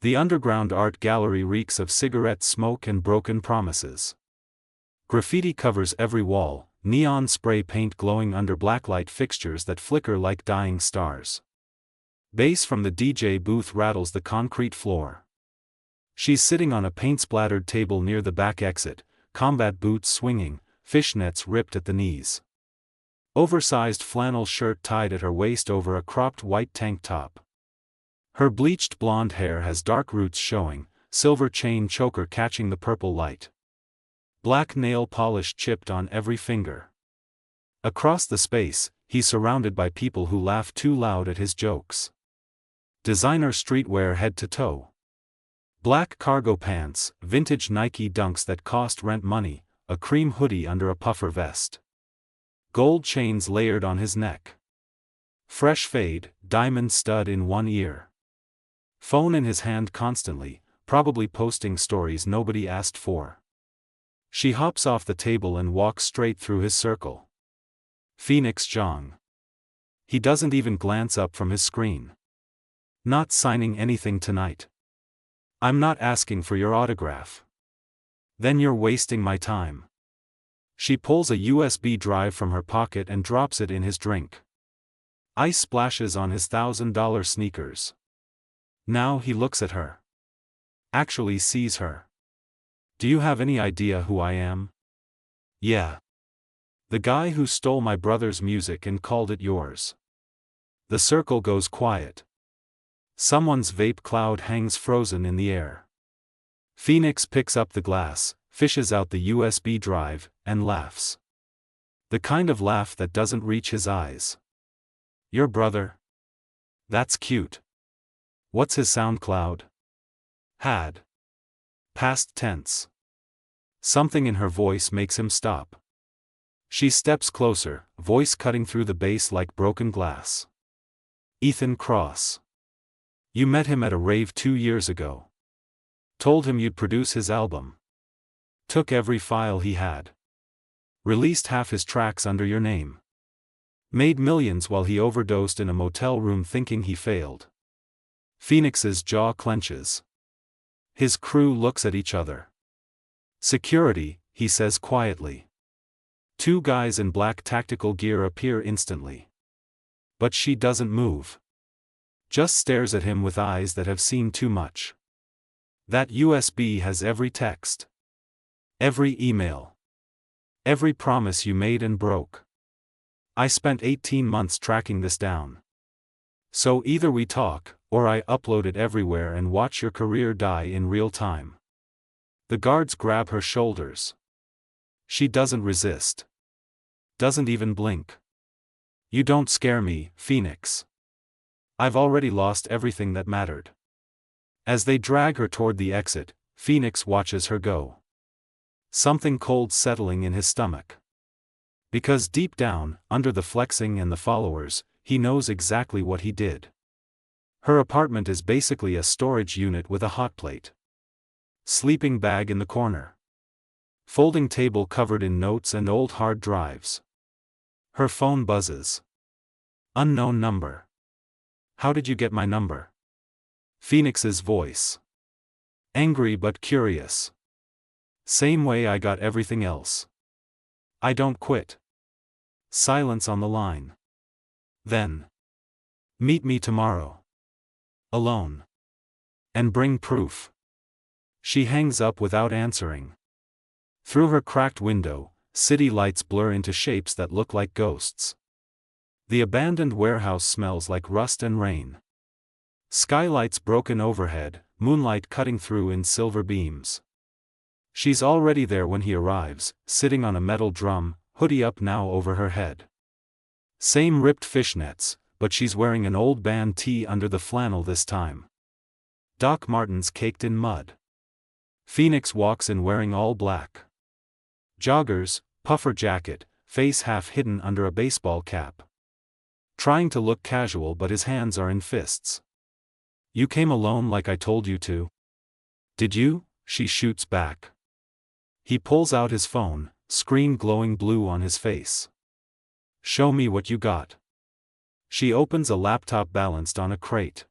The underground art gallery reeks of cigarette smoke and broken promises. Graffiti covers every wall, neon spray paint glowing under blacklight fixtures that flicker like dying stars. Bass from the DJ booth rattles the concrete floor. She's sitting on a paint-splattered table near the back exit, combat boots swinging, fishnets ripped at the knees. Oversized flannel shirt tied at her waist over a cropped white tank top. Her bleached blonde hair has dark roots showing, silver chain choker catching the purple light. Black nail polish chipped on every finger. Across the space, he's surrounded by people who laugh too loud at his jokes. Designer streetwear head to toe. Black cargo pants, vintage Nike dunks that cost rent money, a cream hoodie under a puffer vest. Gold chains layered on his neck. Fresh fade, diamond stud in one ear. Phone in his hand constantly, probably posting stories nobody asked for. She hops off the table and walks straight through his circle. Phoenix Zhang. He doesn't even glance up from his screen. Not signing anything tonight. I'm not asking for your autograph. Then you're wasting my time. She pulls a USB drive from her pocket and drops it in his drink. Ice splashes on his $1,000 sneakers. Now he looks at her. Actually sees her. Do you have any idea who I am? Yeah. The guy who stole my brother's music and called it yours. The circle goes quiet. Someone's vape cloud hangs frozen in the air. Phoenix picks up the glass, fishes out the USB drive, and laughs. The kind of laugh that doesn't reach his eyes. Your brother? That's cute. What's his SoundCloud? Had. Past tense. Something in her voice makes him stop. She steps closer, voice cutting through the bass like broken glass. Ethan Cross. You met him at a rave 2 years ago. Told him you'd produce his album. Took every file he had. Released half his tracks under your name. Made millions while he overdosed in a motel room thinking he failed. Phoenix's jaw clenches. His crew looks at each other. Security, he says quietly. 2 guys in black tactical gear appear instantly. But she doesn't move. Just stares at him with eyes that have seen too much. That USB has every text. Every email. Every promise you made and broke. I spent 18 months tracking this down. So either we talk, or I upload it everywhere and watch your career die in real time. The guards grab her shoulders. She doesn't resist. Doesn't even blink. You don't scare me, Phoenix. I've already lost everything that mattered. As they drag her toward the exit, Phoenix watches her go. Something cold settling in his stomach. Because deep down, under the flexing and the followers, he knows exactly what he did. Her apartment is basically a storage unit with a hot plate. Sleeping bag in the corner. Folding table covered in notes and old hard drives. Her phone buzzes. Unknown number. How did you get my number? Phoenix's voice. Angry but curious. Same way I got everything else. I don't quit. Silence on the line. Then. Meet me tomorrow. Alone. And bring proof. She hangs up without answering. Through her cracked window, city lights blur into shapes that look like ghosts. The abandoned warehouse smells like rust and rain. Skylights broken overhead, moonlight cutting through in silver beams. She's already there when he arrives, sitting on a metal drum, hoodie up now over her head. Same ripped fishnets, but she's wearing an old band tee under the flannel this time. Doc Martens caked in mud. Phoenix walks in wearing all black. Joggers, puffer jacket, face half hidden under a baseball cap. Trying to look casual but his hands are in fists. You came alone like I told you to. Did you? She shoots back. He pulls out his phone, screen glowing blue on his face. Show me what you got. She opens a laptop balanced on a crate.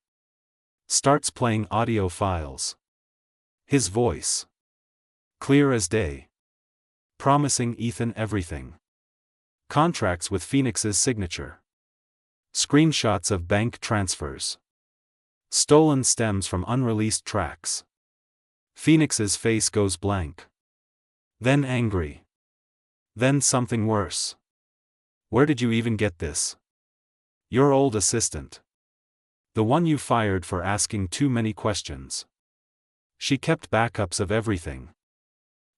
Starts playing audio files. His voice, clear as day, promising Ethan everything. Contracts with Phoenix's signature. Screenshots of bank transfers. Stolen stems from unreleased tracks. Phoenix's face goes blank. Then angry. Then something worse. Where did you even get this? Your old assistant. The one you fired for asking too many questions. She kept backups of everything.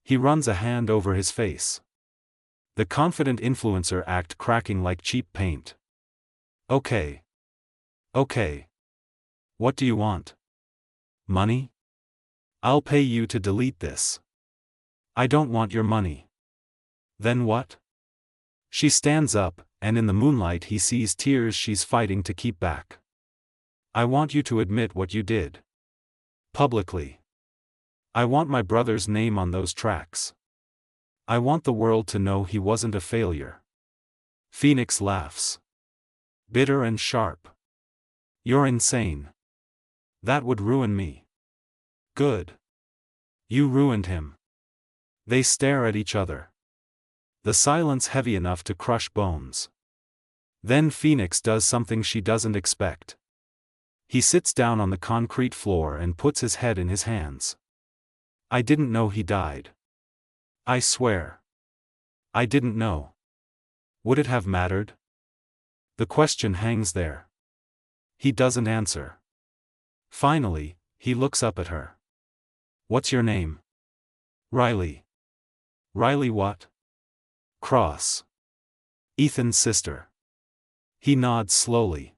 He runs a hand over his face. The confident influencer act cracking like cheap paint. Okay. Okay. What do you want? Money? I'll pay you to delete this. I don't want your money. Then what? She stands up, and in the moonlight he sees tears she's fighting to keep back. I want you to admit what you did. Publicly. I want my brother's name on those tracks. I want the world to know he wasn't a failure. Phoenix laughs. Bitter and sharp. You're insane. That would ruin me. Good. You ruined him. They stare at each other. The silence heavy enough to crush bones. Then Phoenix does something she doesn't expect. He sits down on the concrete floor and puts his head in his hands. I didn't know he died. I swear. I didn't know. Would it have mattered? The question hangs there. He doesn't answer. Finally, he looks up at her. What's your name? Riley. Riley what? Cross. Ethan's sister. He nods slowly.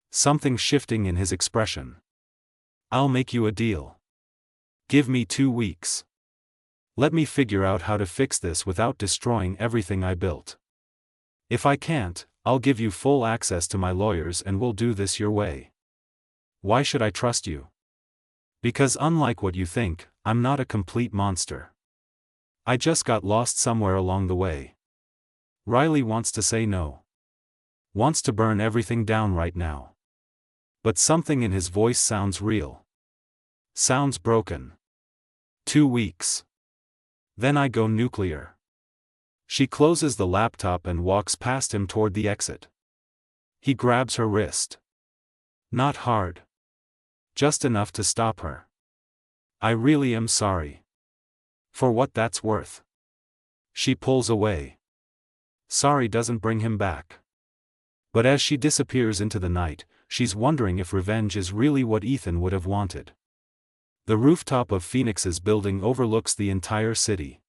Something shifting in his expression. I'll make you a deal. Give me 2 weeks. Let me figure out how to fix this without destroying everything I built. If I can't, I'll give you full access to my lawyers and we'll do this your way. Why should I trust you? Because unlike what you think, I'm not a complete monster. I just got lost somewhere along the way. Riley wants to say no. Wants to burn everything down right now. But something in his voice sounds real. Sounds broken. 2 weeks. Then I go nuclear. She closes the laptop and walks past him toward the exit. He grabs her wrist. Not hard. Just enough to stop her. I really am sorry. For what that's worth. She pulls away. Sorry doesn't bring him back. But as she disappears into the night, she's wondering if revenge is really what Ethan would have wanted. The rooftop of Phoenix's building overlooks the entire city.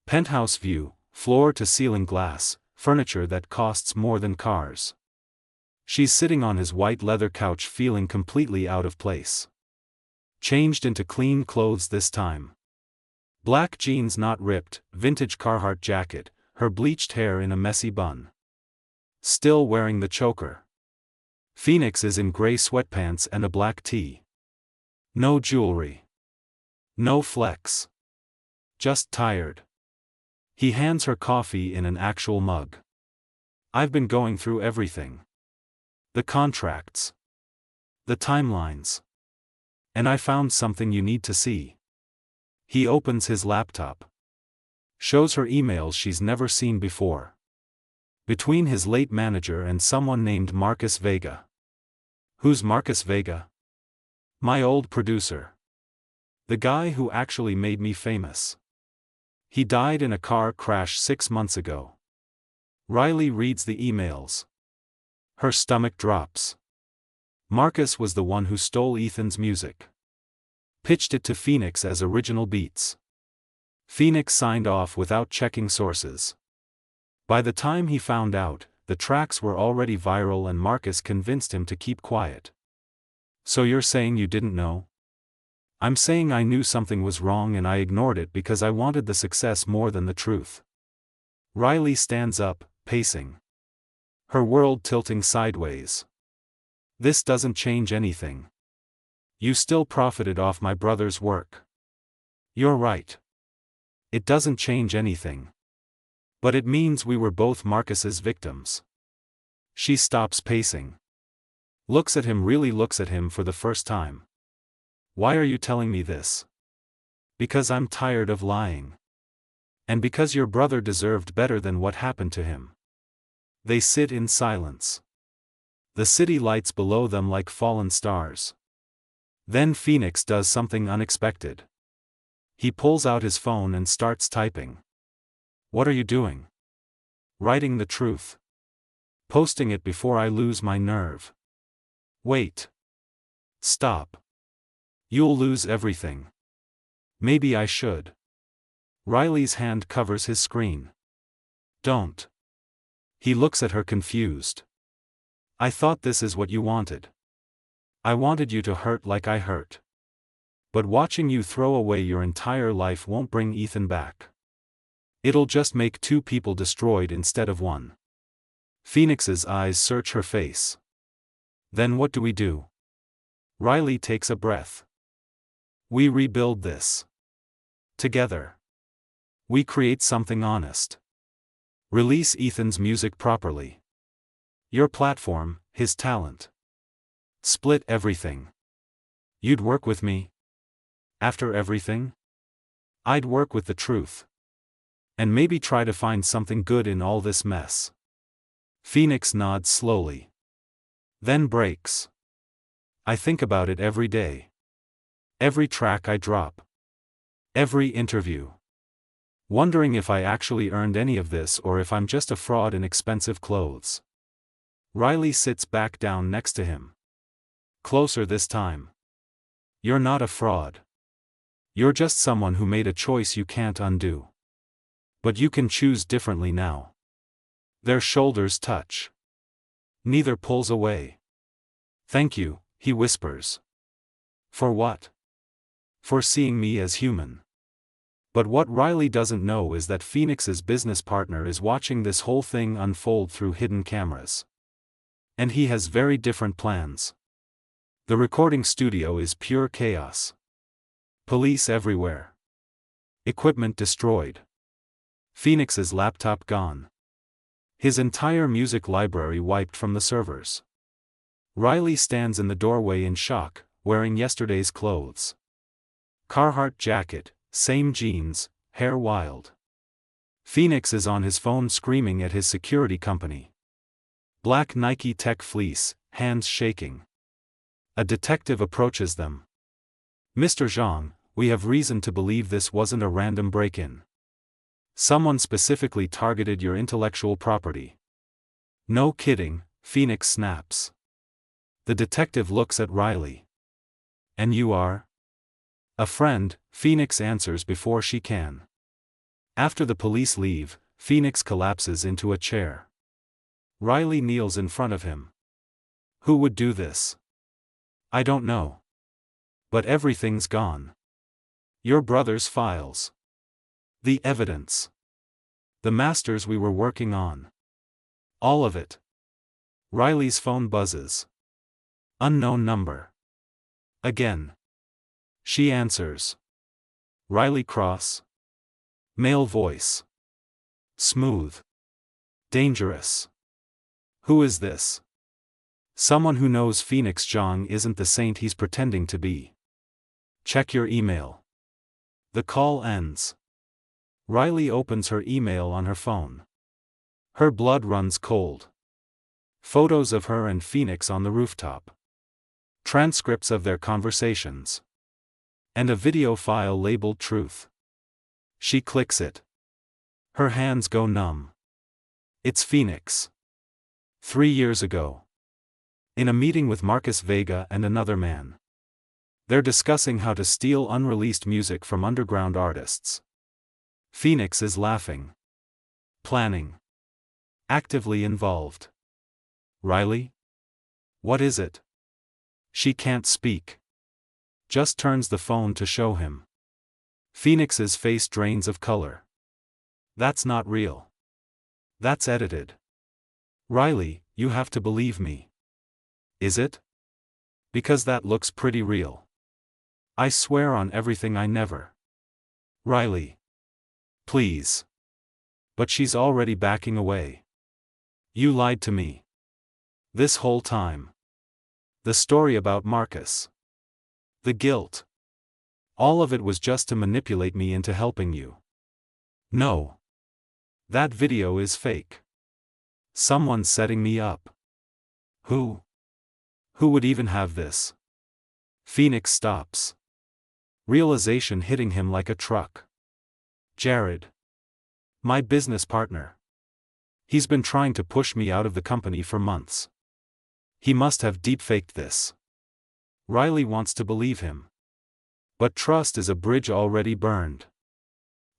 Penthouse view, floor-to-ceiling glass, furniture that costs more than cars. She's sitting on his white leather couch feeling completely out of place. Changed into clean clothes this time. Black jeans not ripped, vintage Carhartt jacket, her bleached hair in a messy bun. Still wearing the choker. Phoenix is in gray sweatpants and a black tee. No jewelry. No flex. Just tired. He hands her coffee in an actual mug. I've been going through everything. The contracts. The timelines. And I found something you need to see. He opens his laptop. Shows her emails she's never seen before. Between his late manager and someone named Marcus Vega. Who's Marcus Vega? My old producer. The guy who actually made me famous. He died in a car crash 6 months ago. Riley reads the emails. Her stomach drops. Marcus was the one who stole Ethan's music. Pitched it to Phoenix as original beats. Phoenix signed off without checking sources. By the time he found out, the tracks were already viral and Marcus convinced him to keep quiet. So you're saying you didn't know? I'm saying I knew something was wrong and I ignored it because I wanted the success more than the truth. Riley stands up, pacing. Her world tilting sideways. This doesn't change anything. You still profited off my brother's work. You're right. It doesn't change anything. But it means we were both Marcus's victims. She stops pacing. Really looks at him for the first time. Why are you telling me this? Because I'm tired of lying. And because your brother deserved better than what happened to him. They sit in silence. The city lights below them like fallen stars. Then Phoenix does something unexpected. He pulls out his phone and starts typing. What are you doing? Writing the truth. Posting it before I lose my nerve. Wait. Stop. You'll lose everything. Maybe I should. Riley's hand covers his screen. Don't. He looks at her confused. I thought this is what you wanted. I wanted you to hurt like I hurt. But watching you throw away your entire life won't bring Ethan back. It'll just make two people destroyed instead of one. Phoenix's eyes search her face. Then what do we do? Riley takes a breath. We rebuild this. Together. We create something honest. Release Ethan's music properly. Your platform, his talent. Split everything. You'd work with me? After everything? I'd work with the truth. And maybe try to find something good in all this mess. Phoenix nods slowly. Then breaks. I think about it every day. Every track I drop. Every interview. Wondering if I actually earned any of this or if I'm just a fraud in expensive clothes. Riley sits back down next to him. Closer this time. You're not a fraud. You're just someone who made a choice you can't undo. But you can choose differently now. Their shoulders touch. Neither pulls away. Thank you, he whispers. For what? For seeing me as human. But what Riley doesn't know is that Phoenix's business partner is watching this whole thing unfold through hidden cameras. And he has very different plans. The recording studio is pure chaos. Police everywhere. Equipment destroyed. Phoenix's laptop gone. His entire music library wiped from the servers. Riley stands in the doorway in shock, wearing yesterday's clothes. Carhartt jacket, same jeans, hair wild. Phoenix is on his phone screaming at his security company. Black Nike Tech fleece, hands shaking. A detective approaches them. Mr. Zhang, we have reason to believe this wasn't a random break-in. Someone specifically targeted your intellectual property. No kidding, Phoenix snaps. The detective looks at Riley. And you are? A friend, Phoenix answers before she can. After the police leave, Phoenix collapses into a chair. Riley kneels in front of him. Who would do this? I don't know. But everything's gone. Your brother's files. The evidence. The masters we were working on. All of it. Riley's phone buzzes. Unknown number. Again. She answers. Riley Cross. Male voice. Smooth. Dangerous. Who is this? Someone who knows Phoenix Zhang isn't the saint he's pretending to be. Check your email. The call ends. Riley opens her email on her phone. Her blood runs cold. Photos of her and Phoenix on the rooftop. Transcripts of their conversations. And a video file labeled Truth. She clicks it. Her hands go numb. It's Phoenix. 3 years ago. In a meeting with Marcus Vega and another man. They're discussing how to steal unreleased music from underground artists. Phoenix is laughing. Planning. Actively involved. Riley? What is it? She can't speak. Just turns the phone to show him. Phoenix's face drains of color. That's not real. That's edited. Riley, you have to believe me. Is it? Because that looks pretty real. I swear on everything I never. Riley. Please. But she's already backing away. You lied to me. This whole time. The story about Marcus. The guilt. All of it was just to manipulate me into helping you. No. That video is fake. Someone's setting me up. Who? Who would even have this? Phoenix stops. Realization hitting him like a truck. Jared. My business partner. He's been trying to push me out of the company for months. He must have deepfaked this. Riley wants to believe him. But trust is a bridge already burned.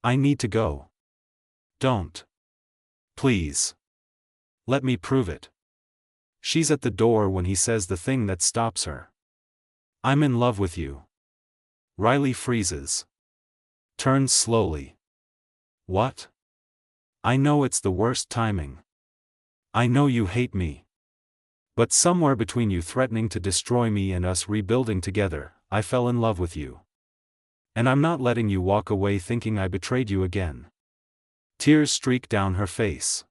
I need to go. Don't. Please. Let me prove it. She's at the door when he says the thing that stops her. I'm in love with you. Riley freezes. Turns slowly. What? I know it's the worst timing. I know you hate me. But somewhere between you threatening to destroy me and us rebuilding together, I fell in love with you. And I'm not letting you walk away thinking I betrayed you again. Tears streak down her face.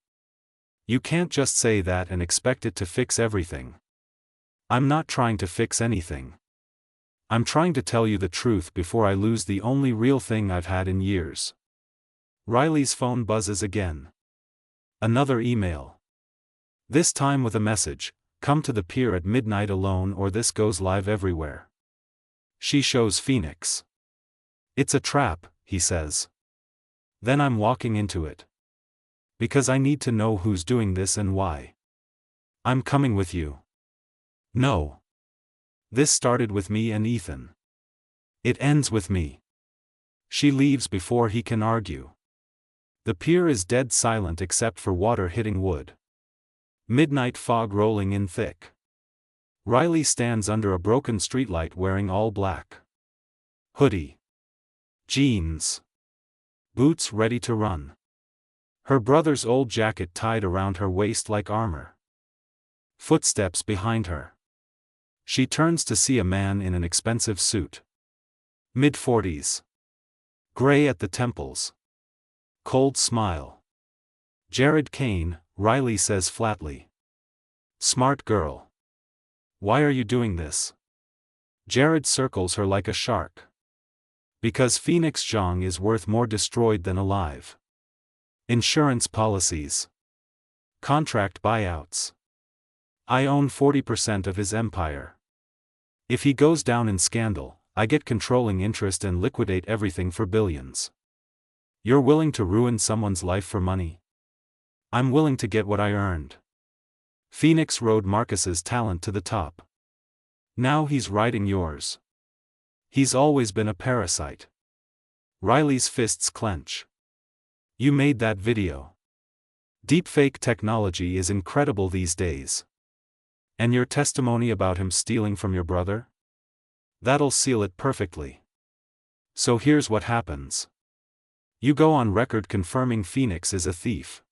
You can't just say that and expect it to fix everything. I'm not trying to fix anything. I'm trying to tell you the truth before I lose the only real thing I've had in years. Riley's phone buzzes again. Another email. This time with a message, come to the pier at midnight alone or this goes live everywhere. She shows Phoenix. It's a trap, he says. Then I'm walking into it. Because I need to know who's doing this and why. I'm coming with you. No. This started with me and Ethan. It ends with me. She leaves before he can argue. The pier is dead silent except for water hitting wood. Midnight fog rolling in thick. Riley stands under a broken streetlight wearing all black. Hoodie. Jeans. Boots ready to run. Her brother's old jacket tied around her waist like armor. Footsteps behind her. She turns to see a man in an expensive suit. Mid-40s. Gray at the temples. Cold smile. Jared Kane, Riley says flatly. Smart girl. Why are you doing this? Jared circles her like a shark. Because Phoenix Zhang is worth more destroyed than alive. Insurance policies. Contract buyouts. I own 40% of his empire. If he goes down in scandal, I get controlling interest and liquidate everything for billions. You're willing to ruin someone's life for money? I'm willing to get what I earned. Phoenix rode Marcus's talent to the top. Now he's riding yours. He's always been a parasite. Riley's fists clench. You made that video. Deepfake technology is incredible these days. And your testimony about him stealing from your brother? That'll seal it perfectly. So here's what happens. You go on record confirming Phoenix is a thief.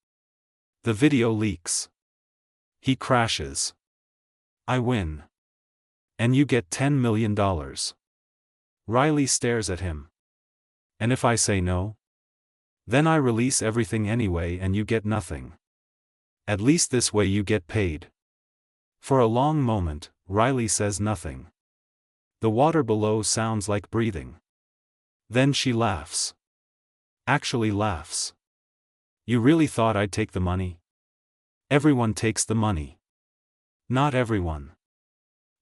The video leaks. He crashes. I win. And you get $10 million. Riley stares at him. And if I say no? Then I release everything anyway and you get nothing. At least this way you get paid. For a long moment, Riley says nothing. The water below sounds like breathing. Then she laughs. Actually laughs. You really thought I'd take the money? Everyone takes the money. Not everyone.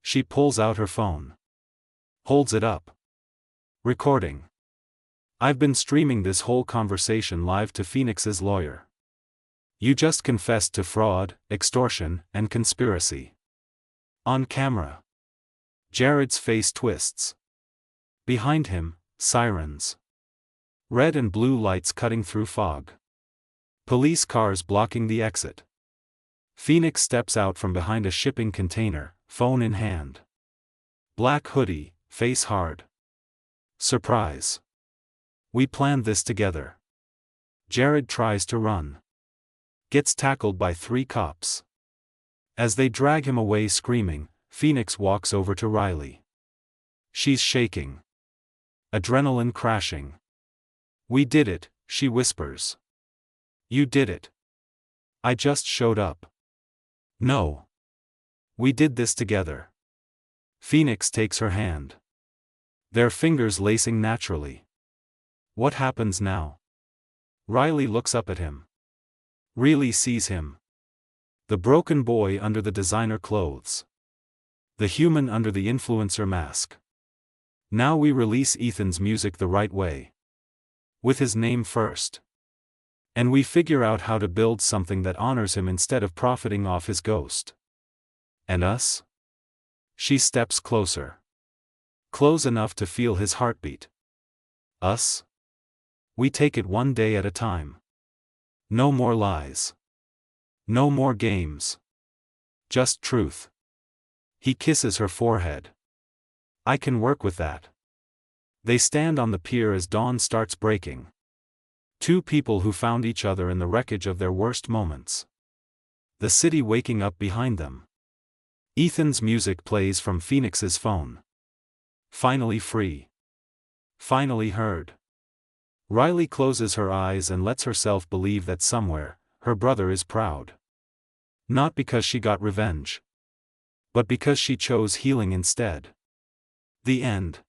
She pulls out her phone. Holds it up. Recording. I've been streaming this whole conversation live to Phoenix's lawyer. You just confessed to fraud, extortion, and conspiracy. On camera. Jared's face twists. Behind him, sirens. Red and blue lights cutting through fog. Police cars blocking the exit. Phoenix steps out from behind a shipping container, phone in hand. Black hoodie, face hard. Surprise. We planned this together. Jared tries to run. Gets tackled by 3 cops. As they drag him away screaming, Phoenix walks over to Riley. She's shaking. Adrenaline crashing. We did it, she whispers. You did it. I just showed up. No. We did this together. Phoenix takes her hand. Their fingers lacing naturally. What happens now? Riley looks up at him. Really sees him. The broken boy under the designer clothes. The human under the influencer mask. Now we release Ethan's music the right way. With his name first. And we figure out how to build something that honors him instead of profiting off his ghost. And us? She steps closer. Close enough to feel his heartbeat. Us? We take it one day at a time. No more lies. No more games. Just truth. He kisses her forehead. I can work with that. They stand on the pier as dawn starts breaking. Two people who found each other in the wreckage of their worst moments. The city waking up behind them. Ethan's music plays from Phoenix's phone. Finally free. Finally heard. Riley closes her eyes and lets herself believe that somewhere, her brother is proud. Not because she got revenge. But because she chose healing instead. The end.